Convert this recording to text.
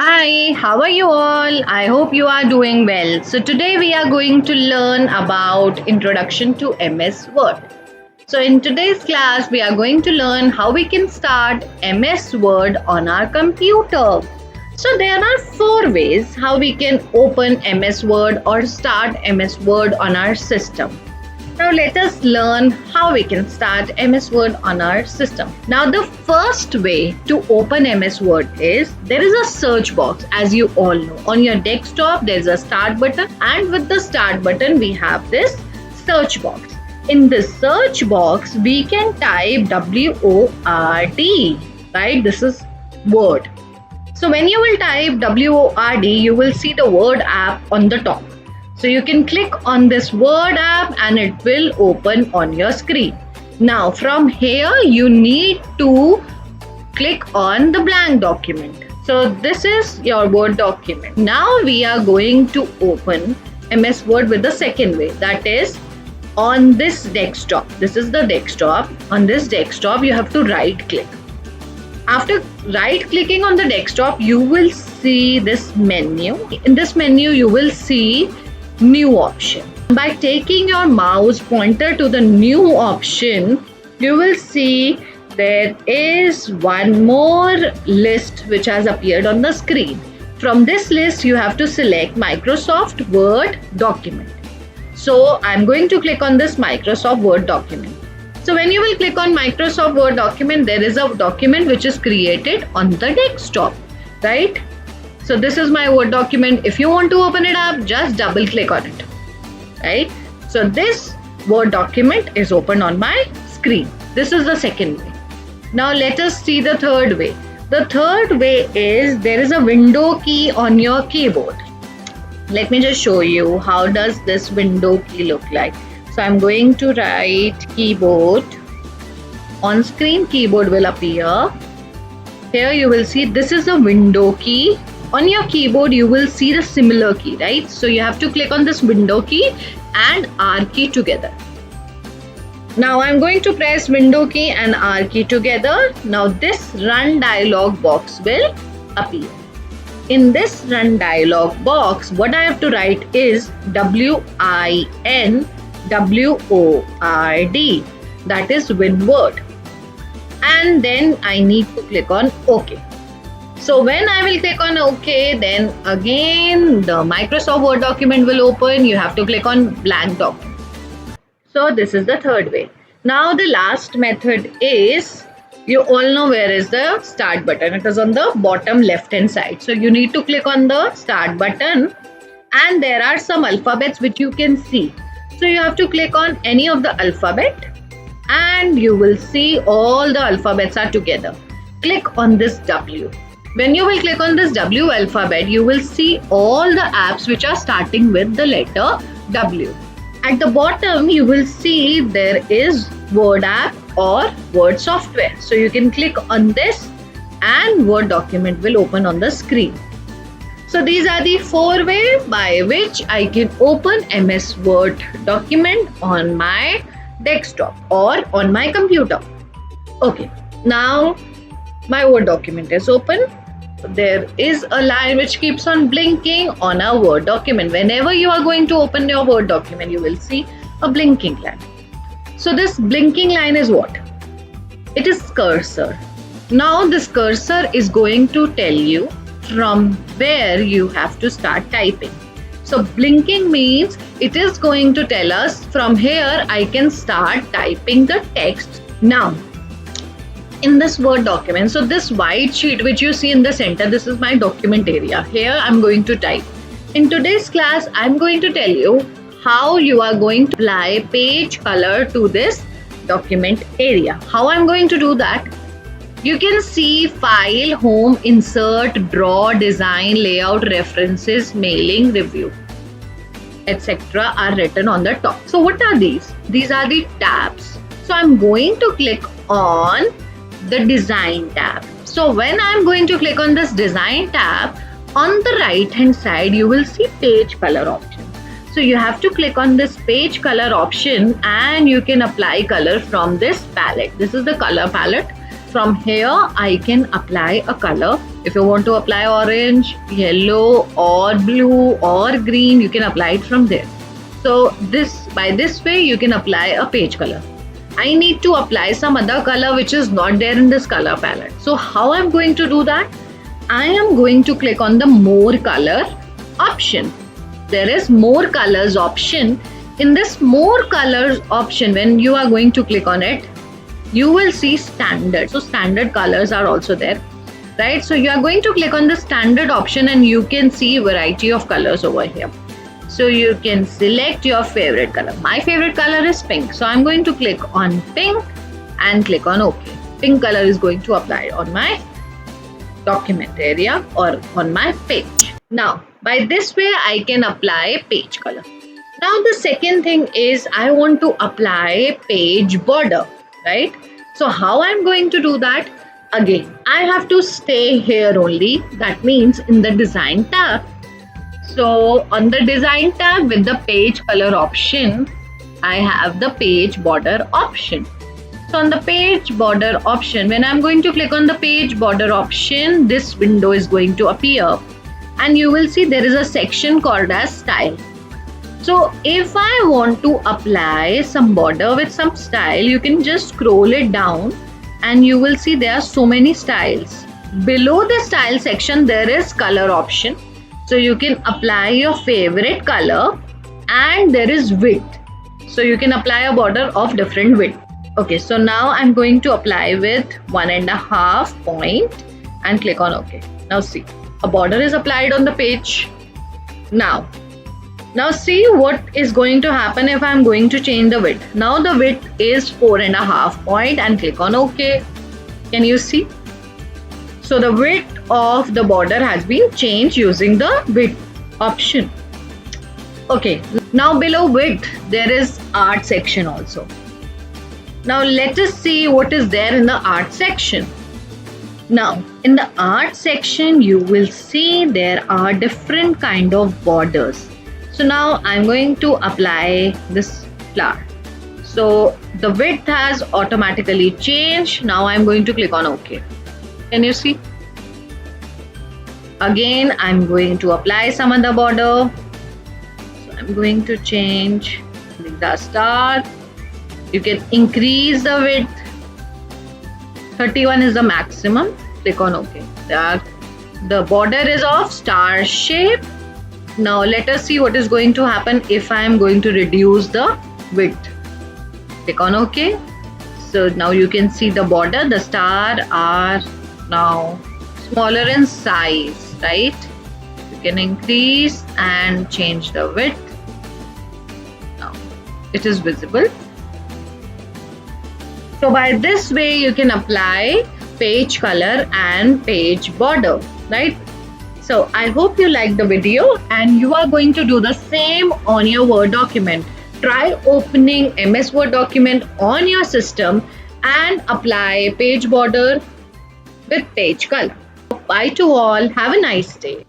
Hi, how are you all? I hope you are doing well. So, today we are going to learn about Introduction to MS Word. So, in today's class, we are going to learn how we can start MS Word on our computer. So, there are four ways how we can open MS Word or start MS Word on our system. Now let us learn how we can start MS Word on our system. Now the first way to open MS Word is there is a search box, as you all know. On your desktop there is a start button, and with the start button we have this search box. In this search box we can type WORD, right? This is Word. So when you will type WORD, you will see the Word app on the top. So you can click on this Word app and it will open on your screen. Now from here you need to click on the blank document. So this is your Word document. Now we are going to open MS Word with the second way, that is on this desktop. This is the desktop. On this desktop you have to right click. After right clicking on the desktop you will see this menu. In this menu you will see new option. By taking your mouse pointer to the new option, you will see there is one more list which has appeared on the screen. From this list you have to select Microsoft Word document. So I'm going to click on this Microsoft Word document. So when you will click on Microsoft Word document, there is a document which is created on the desktop, right? So this is my Word document. If you want to open it up, just double click on it, right? So this Word document is open on my screen. This is the second way. Now let us see the third way. The third way is there is a window key on your keyboard. Let me just show you how does this window key look like. So I'm going to write keyboard. On screen keyboard will appear. Here you will see this is a window key. On your keyboard you will see the similar key, right? So you have to click on this window key and R key together. Now I'm going to press window key and R key together. Now this run dialog box will appear. In this run dialog box, what I have to write is WINWORD. That is WinWord. And then I need to click on OK. So when I will click on OK, then again the Microsoft Word document will open. You have to click on blank document. So this is the third way. Now the last method is, you all know where is the start button. It is on the bottom left hand side. So you need to click on the start button and there are some alphabets which you can see. So you have to click on any of the alphabet and you will see all the alphabets are together. Click on this W. When you will click on this W alphabet, you will see all the apps which are starting with the letter W. At the bottom, you will see there is Word app or Word software. So you can click on this and Word document will open on the screen. So these are the four ways by which I can open MS Word document on my desktop or on my computer. Okay, now my Word document is open. There is a line which keeps on blinking on a Word document. Whenever you are going to open your Word document, you will see a blinking line. So this blinking line is what? It is cursor. Now this cursor is going to tell you from where you have to start typing. So blinking means it is going to tell us from here I can start typing the text now. In this Word document, so this white sheet which you see in the center, this is my document area. Here I'm going to type. In today's class, I'm going to tell you how you are going to apply page color to this document area. How I'm going to do that? You can see file, home, insert, draw, design, layout, references, mailing, review, etc. are written on the top. So what are these? These are the tabs. So I'm going to click on the design tab. So when I'm going to click on this design tab, on the right hand side you will see page color option. So you have to click on this page color option and you can apply color from this palette. This is the color palette from here I can apply a color. If you want to apply orange, yellow or blue or green, you can apply it from there. So by this way you can apply a page color. I need to apply some other color which is not there in this color palette. So how I'm going to do that? I am going to click on the more color option. There is more colors option. In this more colors option, when you are going to click on it, you will see standard. So standard colors are also there, right? So you are going to click on the standard option and you can see variety of colors over here. So you can select your favorite color. My favorite color is pink. So I'm going to click on pink and click on OK. Pink color is going to apply on my document area or on my page. Now, by this way, I can apply page color. Now, the second thing is I want to apply page border, right? So how I'm going to do that? Again, I have to stay here only. That means in the design tab. So on the design tab with the page color option, I have the page border option. So on the page border option, when I'm going to click on the page border option, this window is going to appear and you will see there is a section called as style. So if I want to apply some border with some style, you can just scroll it down and you will see there are so many styles. Below the style section, there is color option. So you can apply your favorite color and there is width. So you can apply a border of different width. Okay, so now I'm going to apply with 1.5 point and click on OK. Now see, a border is applied on the page. Now see what is going to happen if I'm going to change the width. Now the width is 4.5 point and click on OK. Can you see? So the width of the border has been changed using the width option. Okay, now below width there is art section also. Now let us see what is there in the art section. Now in the art section you will see there are different kind of borders. So now I'm going to apply this flower. So the width has automatically changed. Now I'm going to click on OK. Can you see? Again, I'm going to apply some other border. So I'm going to change the star. You can increase the width. 31 is the maximum. Click on OK. The border is of star shape. Now let us see what is going to happen if I am going to reduce the width. Click on OK. So now you can see the border. The star are now smaller in size, right? You can increase and change the width. Now it is visible. So by this way you can apply page color and page border, right? So I hope you liked the video and you are going to do the same on your Word document. Try opening MS Word document on your system and apply page border with page color. Bye to all. Have a nice day.